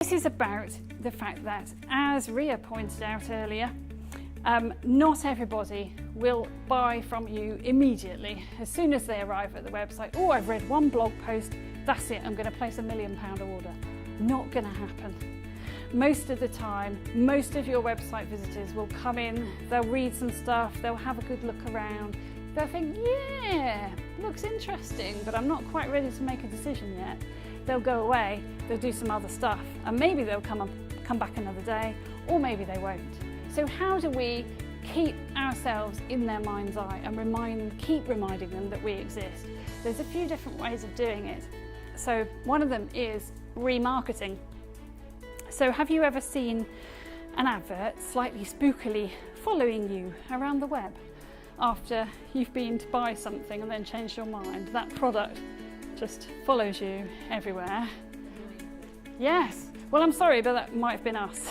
This is about the fact that, as Ria pointed out earlier, not everybody will buy from you immediately as soon as they arrive at the website. Oh, I've read one blog post, that's it, I'm going to place a £1 million order. Not going to happen. Most of the time, most of your website visitors will come in, they'll read some stuff, they'll have a good look around, they'll think, yeah, looks interesting, but I'm not quite ready to make a decision yet. They'll go away, they'll do some other stuff, and maybe they'll come back another day, or maybe they won't. So how do we keep ourselves in their mind's eye and keep reminding them that we exist? There's a few different ways of doing it. So one of them is remarketing. So have you ever seen an advert slightly spookily following you around the web after you've been to buy something and then changed your mind? That product just follows you everywhere. Yes. Well, I'm sorry, but that might have been us.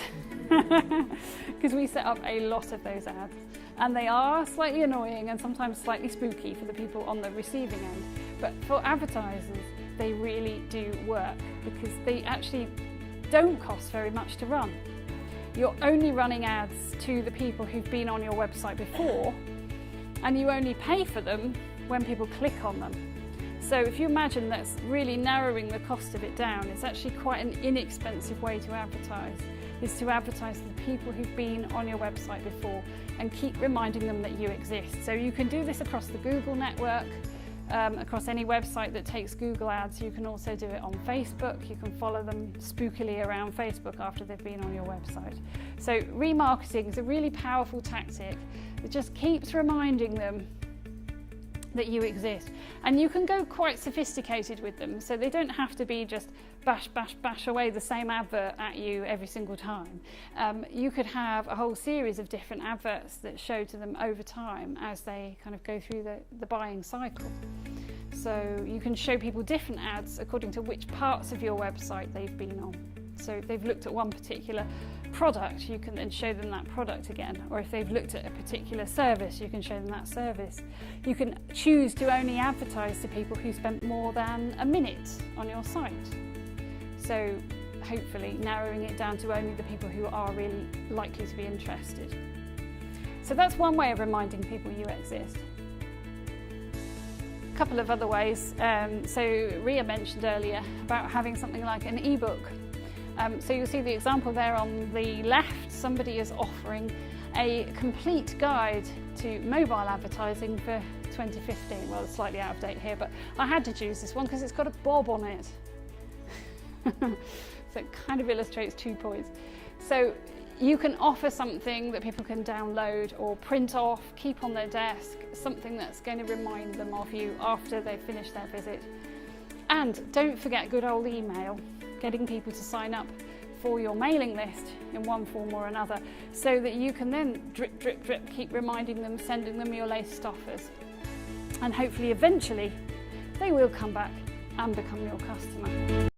Because we set up a lot of those ads, and they are slightly annoying and sometimes slightly spooky for the people on the receiving end. But for advertisers, they really do work because they actually don't cost very much to run. You're only running ads to the people who've been on your website before, and you only pay for them when people click on them. So if you imagine that's really narrowing the cost of it down, it's actually quite an inexpensive way to advertise, is to advertise to the people who've been on your website before and keep reminding them that you exist. So you can do this across the Google network, across any website that takes Google ads. You can also do it on Facebook. You can follow them spookily around Facebook after they've been on your website. So remarketing is a really powerful tactic that just keeps reminding them that you exist. And you can go quite sophisticated with them, so they don't have to be just bash, bash, bash away the same advert at you every single time. You could have a whole series of different adverts that show to them over time as they kind of go through the buying cycle. So you can show people different ads according to which parts of your website they've been on. So if they've looked at one particular product, you can then show them that product again. Or if they've looked at a particular service, you can show them that service. You can choose to only advertise to people who spent more than a minute on your site. So hopefully narrowing it down to only the people who are really likely to be interested. So that's one way of reminding people you exist. A couple of other ways. So Ria mentioned earlier about having something like an ebook. So you'll see the example there on the left. Somebody is offering a complete guide to mobile advertising for 2015. Well, it's slightly out of date here, but I had to choose this one because it's got a bob on it. So it kind of illustrates 2 points. So you can offer something that people can download or print off, keep on their desk, something that's going to remind them of you after they've finished their visit. And don't forget good old email, getting people to sign up for your mailing list in one form or another, so that you can then drip, drip, drip, keep reminding them, sending them your latest offers. And hopefully eventually they will come back and become your customer.